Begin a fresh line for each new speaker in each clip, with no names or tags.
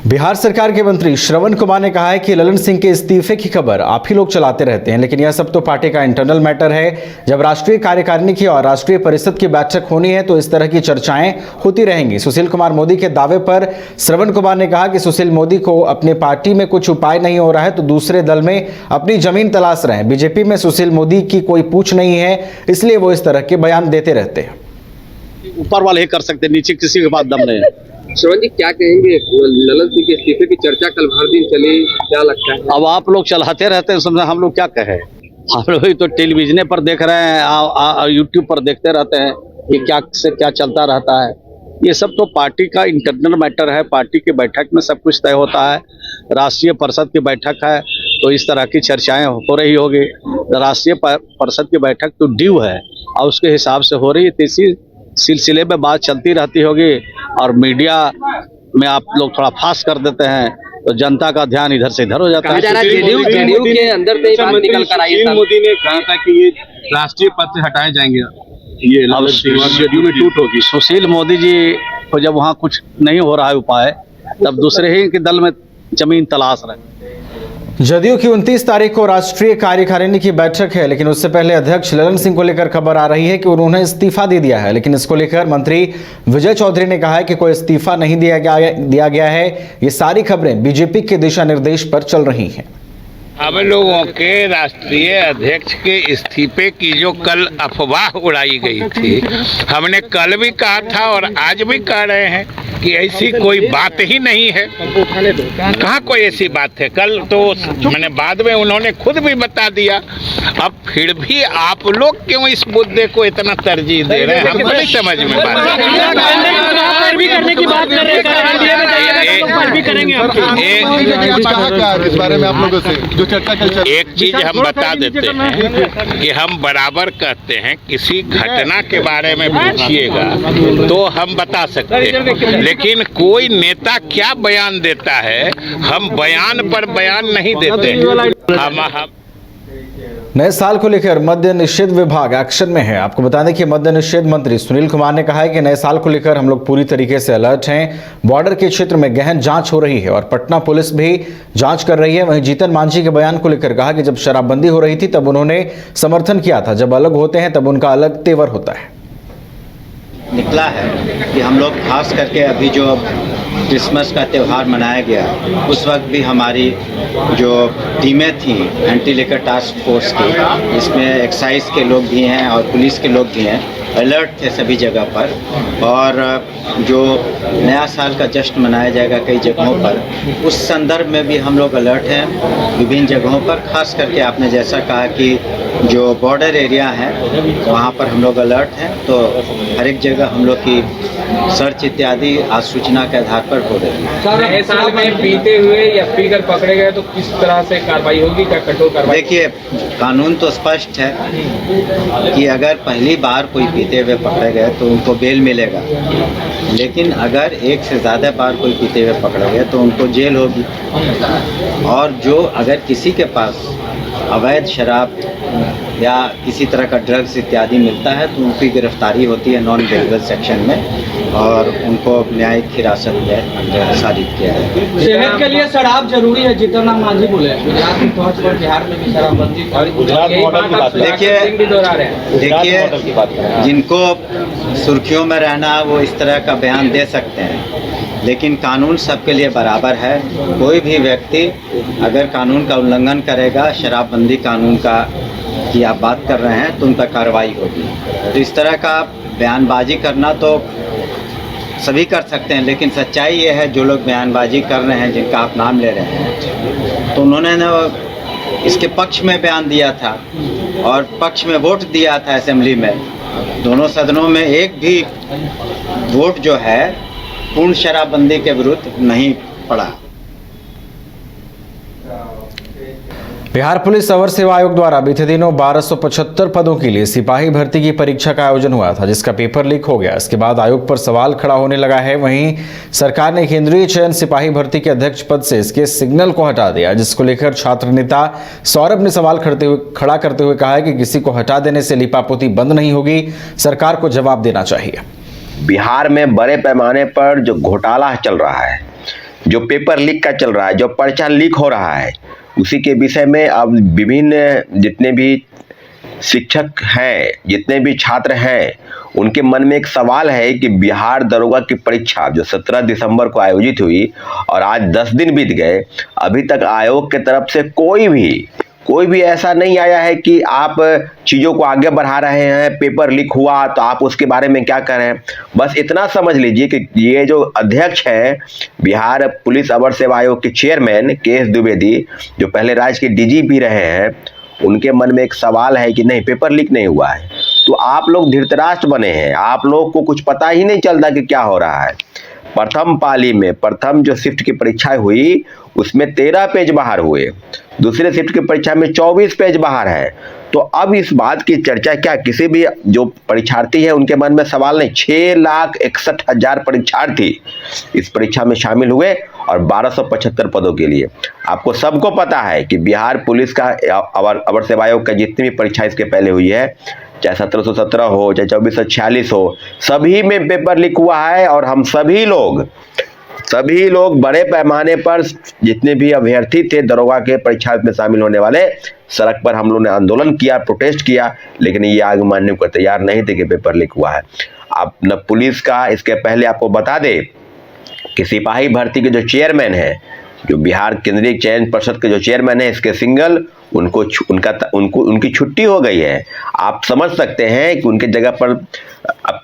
बिहार सरकार के मंत्री श्रवण कुमार ने कहा है कि ललन सिंह के इस्तीफे की खबर आप ही लोग चलाते रहते हैं, लेकिन यह सब तो पार्टी का इंटरनल मैटर है। जब राष्ट्रीय कार्यकारिणी की और राष्ट्रीय परिषद की बैठक होनी है तो इस तरह की चर्चाएं होती रहेंगी। सुशील कुमार मोदी के दावे पर श्रवण कुमार ने कहा कि सुशील मोदी को अपने पार्टी में कुछ उपाय नहीं हो रहा है तो दूसरे दल में अपनी जमीन तलाश रहे हैं। बीजेपी में सुशील मोदी की कोई पूछ नहीं है, इसलिए वो इस तरह के बयान देते रहते हैं।
ऊपर वाले ही कर सकते, नीचे किसी के पास दम नहीं है।
श्रवण जी क्या कहेंगे, ललन सिंह के इस्तीफे की चर्चा कल भर दिन चली, क्या लगता है?
अब आप लोग चलाते रहते हैं, समझे हम लोग क्या कहें। हम लोग ही तो टेलीविजन पर देख रहे हैं, यूट्यूब पर देखते रहते हैं कि क्या से क्या चलता रहता है। ये सब तो पार्टी का इंटरनल मैटर है। पार्टी की बैठक में सब कुछ तय होता है। राष्ट्रीय परिषद की बैठक है तो इस तरह की चर्चाएं हो रही होगी। राष्ट्रीय परिषद की बैठक तो ड्यू है और उसके हिसाब से हो रही है, तो इसी सिलसिले में बात चलती रहती होगी। और मीडिया में आप लोग थोड़ा फास्ट कर देते हैं तो जनता का ध्यान इधर से इधर हो जाता है।
जेडीयू के अंदर से बात निकल कर आई है।
मोदी ने कहा था कि ये राष्ट्रीय पद से हटाए जाएंगे, ये शेड्यूल में टूट होगी।
सुशील मोदी जी को जब वहाँ कुछ नहीं हो रहा है उपाय, तब दूसरे ही के दल में जमीन तलाश रहे।
जदयू की 29 तारीख को राष्ट्रीय कार्यकारिणी की बैठक है, लेकिन उससे पहले अध्यक्ष ललन सिंह को लेकर खबर आ रही है कि उन्होंने इस्तीफा दे दिया है। लेकिन इसको लेकर मंत्री विजय चौधरी ने कहा है कि कोई इस्तीफा नहीं दिया गया है। ये सारी खबरें बीजेपी के दिशा निर्देश पर चल रही हैं।
हम लोगों के राष्ट्रीय अध्यक्ष के इस्तीफे की जो कल अफवाह उड़ाई गई थी, हमने कल भी कहा था और आज भी कह रहे हैं कि ऐसी कोई बात ही नहीं है। कहाँ कोई ऐसी बात है? कल तो मैंने बाद में उन्होंने खुद भी बता दिया। अब फिर भी आप लोग क्यों इस मुद्दे को इतना तरजीह दे रहे हैं, हमको नहीं समझ में बात। एक चीज हम बता देते हैं कि हम बराबर कहते हैं किसी घटना के बारे में पूछिएगा तो हम बता सकते हैं, लेकिन कोई नेता क्या बयान देता है, हम बयान पर बयान नहीं देते। हम
नए साल को लेकर मद्य निषेध विभाग एक्शन में है। आपको बता दें कि मद्य निषेध मंत्री सुनील कुमार ने कहा है कि नए साल को लेकर हम लोग पूरी तरीके से अलर्ट हैं। बॉर्डर के क्षेत्र में गहन जांच हो रही है और पटना पुलिस भी जांच कर रही है। वहीं जीतन मांझी के बयान को लेकर कहा कि जब शराबबंदी हो रही थी तब उन्होंने समर्थन किया था, जब अलग होते हैं तब उनका अलग तेवर होता है।
निकला है कि हम लोग खास करके अभी जो क्रिसमस का त्यौहार मनाया गया, उस वक्त भी हमारी जो टीमें थी एंटी लिकर टास्क फोर्स की, इसमें एक्साइज के लोग भी हैं और पुलिस के लोग भी हैं, अलर्ट थे सभी जगह पर। और जो नया साल का जश्न मनाया जाएगा कई जगहों पर, उस संदर्भ में भी हम लोग अलर्ट हैं विभिन्न जगहों पर। खास करके आपने जैसा कहा कि जो बॉर्डर एरिया है वहाँ पर हम लोग अलर्ट हैं, तो हर एक जगह हम लोग की सर्च इत्यादि आज सूचना के आधार पर हो रही है।
नए साल में पीते हुए या पीकर पकड़े गए तो किस तरह से कार्रवाई होगी, क्या कठोर कार्रवाई?
देखिए, कानून तो स्पष्ट है कि अगर पहली बार कोई पीते हुए पकड़े गए तो उनको बेल मिलेगा, लेकिन अगर एक से ज़्यादा बार कोई पीते हुए पकड़े गए तो उनको जेल होगी। और जो अगर किसी के पास अवैध शराब या किसी तरह का ड्रग्स इत्यादि मिलता है तो उनकी गिरफ्तारी होती है नॉन बेलेबल सेक्शन में और उनको न्यायिक हिरासत में सारित किया है।
सेहत के लिए शराब जरूरी है, जीतन मांझी बोले। गुजरात की तौर पर बिहार में भी शराबबंदी
देखिए, जिनको सुर्खियों में रहना वो इस तरह का बयान दे सकते हैं, लेकिन कानून सबके लिए बराबर है। कोई भी व्यक्ति अगर कानून का उल्लंघन करेगा, शराबबंदी कानून का की आप बात कर रहे हैं, तो उन पर कार्रवाई होगी। तो इस तरह का बयानबाजी करना तो सभी कर सकते हैं, लेकिन सच्चाई ये है जो लोग बयानबाजी कर रहे हैं, जिनका आप नाम ले रहे हैं, तो उन्होंने इसके पक्ष में बयान दिया था और पक्ष में वोट दिया था असेंबली में। दोनों सदनों में एक भी वोट जो है पूर्ण शराबबंदी के विरुद्ध नहीं पड़ा।
बिहार पुलिस अवर सेवा आयोग द्वारा बीते दिनों 1275 पदों के लिए सिपाही भर्ती की परीक्षा का आयोजन हुआ था, जिसका पेपर लीक हो गया। इसके बाद आयोग पर सवाल खड़ा होने लगा है। वहीं सरकार ने केंद्रीय चयन सिपाही भर्ती के अध्यक्ष पद से इसके सिग्नल को हटा दिया, जिसको लेकर छात्र नेता सौरभ ने सवाल खड़ा करते हुए कहा है कि किसी को हटा देने से लीपापोती बंद नहीं होगी, सरकार को जवाब देना चाहिए।
बिहार में बड़े पैमाने पर जो घोटाला चल रहा है, जो पेपर लीक का चल रहा है, जो पर्चा लीक हो रहा है, उसी के विषय में अब विभिन्न जितने भी शिक्षक हैं, जितने भी छात्र हैं, उनके मन में एक सवाल है कि बिहार दरोगा की परीक्षा जो 17 दिसंबर को आयोजित हुई और आज 10 दिन बीत गए, अभी तक आयोग के तरफ से कोई भी ऐसा नहीं आया है कि आप चीज़ों को आगे बढ़ा रहे हैं, पेपर लीक हुआ तो आप उसके बारे में क्या करें। बस इतना समझ लीजिए कि ये जो अध्यक्ष हैं बिहार पुलिस अवर सेवा आयोग के चेयरमैन के.एस. द्विवेदी, जो पहले राज्य के डीजी भी रहे हैं, उनके मन में एक सवाल है कि नहीं, पेपर लीक नहीं हुआ है। तो आप लोग धृतराष्ट्र बने हैं, आप लोग को कुछ पता ही नहीं चलता कि क्या हो रहा है। प्रथम पाली में प्रथम जो शिफ्ट की परीक्षा हुई उसमें 13 पेज बाहर हुए, दूसरे शिफ्ट की परीक्षा में 24 पेज बाहर है। तो अब इस बात की चर्चा क्या किसी भी जो परीक्षार्थी है उनके मन में सवाल नहीं। 6,61,000 परीक्षार्थी इस परीक्षा में शामिल हुए और 1275 पदों के लिए। आपको सबको पता है कि बिहार पुलिस का अवर सेवा आयोग का जितनी भी परीक्षा इसके पहले हुई है, चाहे 1717 हो, चाहे 2446 हो, सभी में पेपर लीक हुआ है। और हम सभी लोग बड़े पैमाने पर जितने भी अभ्यर्थी थे दरोगा के परीक्षा में शामिल होने वाले, सड़क पर हम लोग ने आंदोलन किया, प्रोटेस्ट किया, लेकिन ये आगे मानने को तैयार नहीं थे कि पेपर लीक हुआ है। आप न पुलिस का, इसके पहले आपको बता दे कि सिपाही भर्ती के जो चेयरमैन है, जो बिहार केंद्रीय चयन परिषद के जो चेयरमैन है, इसके सिंगल उनकी छुट्टी हो गई है। आप समझ सकते हैं कि उनके जगह पर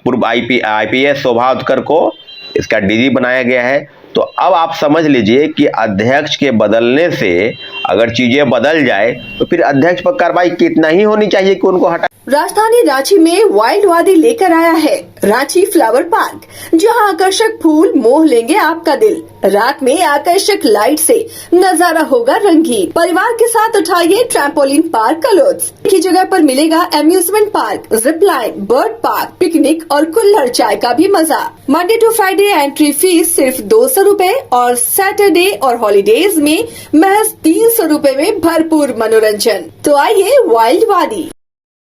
पूर्व IPS शोभा उत्कर को इसका डीजी बनाया गया है। तो अब आप समझ लीजिए कि अध्यक्ष के बदलने से अगर चीजें बदल जाए तो फिर अध्यक्ष पर कार्रवाई कितना ही होनी चाहिए कि उनको हटा।
राजधानी रांची में वाइल्ड वादी लेकर आया है रांची फ्लावर पार्क, जहां आकर्षक फूल मोह लेंगे आपका दिल। रात में आकर्षक लाइट से नजारा होगा रंगीन। परिवार के साथ उठाइए ट्रैम्पोलिन पार्क का लुत्फ। की जगह पर मिलेगा amusement park, zip line, bird park, picnic और कुल्हड़ चाय का भी मजा। Monday to Friday entry fee सिर्फ 200 रूपए और सैटरडे और हॉलीडेज में महज 300 रूपए में भरपूर मनोरंजन। तो आइए वाइल्ड वादी।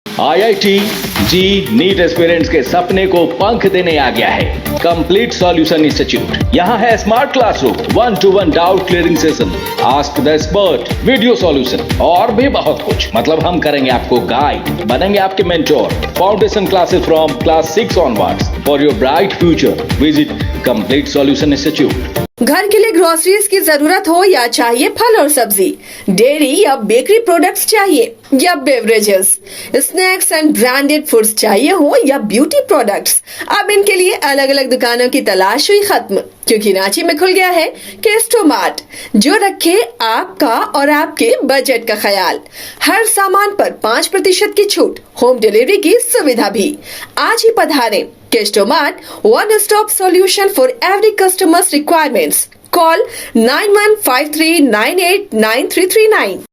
IIT जी नीट एस्पिरेंट्स के सपने को पंख देने आ गया है कंप्लीट सॉल्यूशन इंस्टीट्यूट। यहाँ है smart classroom, 1-to-1 doubt clearing session, ask the expert, video solution और भी बहुत कुछ। मतलब हम करेंगे आपको गाइड, बनेंगे आपके mentor. Foundation classes from class 6 onwards for your bright future. Visit complete solution institute.
घर के लिए ग्रोसरीज की जरूरत हो या चाहिए फल और सब्जी, डेयरी या बेकरी प्रोडक्ट्स चाहिए या beverages, snacks and branded foods चाहिए हो या ब्यूटी प्रोडक्ट्स, अब इनके लिए अलग अलग दुकानों की तलाश हुई खत्म, क्योंकि रांची में खुल गया है केस्टोमार्ट, जो रखे आपका और आपके बजट का ख्याल। हर सामान पर 5% की छूट, होम डिलीवरी की सुविधा भी। आज ही पधारें। केस्टोमार्ट, one stop solution for every customer's requirements. Call 9153989339.